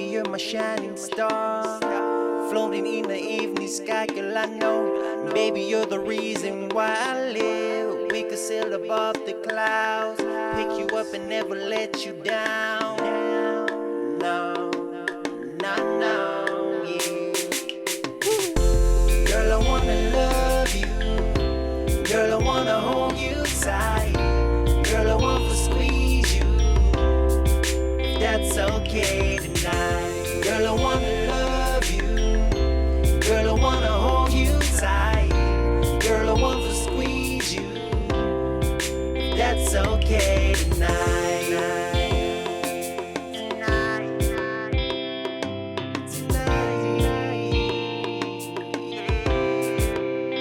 Baby, you're my shining star, floating in the evening sky, girl, I know. Baby, you're the reason why I live. We could sail above the clouds, pick you up and never let you down. No, no, no, yeah. Girl, I wanna love you. Girl, I wanna hold you tight. Girl, I wanna squeeze you. If that's okay tonight. Girl, I wanna love you. Girl, I wanna hold you tight. Girl, I wanna squeeze you. If that's okay tonight.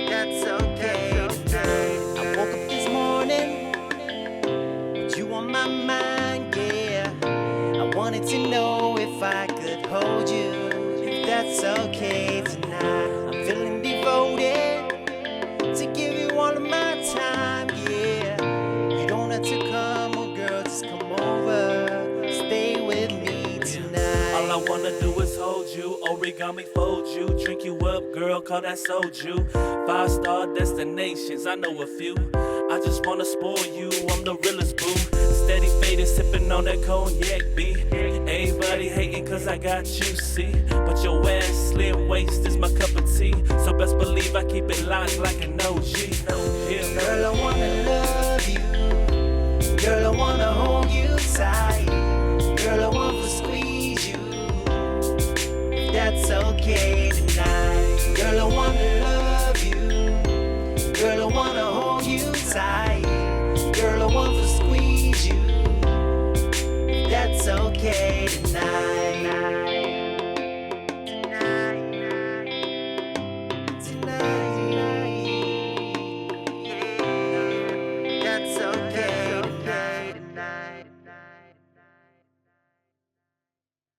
That's okay tonight. I woke up this morning with you on my mind, yeah. I wanted to know if I could hold you, if that's okay tonight. I'm feeling devoted to give you all of my time, yeah. You don't have to come, oh girl, just come over, stay with me tonight. All I wanna do is hold you, origami fold you, drink you up, girl, call that soju. 5-star destinations, I know a few. I just wanna spoil you, I'm the realest boo. Steady faded, sipping on that cognac, B. Everybody hating cause I got you, see. But your ass, slim waist is my cup of tea. So best believe I keep it locked like an OG. Yeah. Girl, I wanna love you. Girl, I wanna hold you tight. Girl, I wanna squeeze you. If that's okay tonight. Girl, I wanna love you. Girl, I wanna hold you tight. Girl, I wanna squeeze you. If that's okay tonight.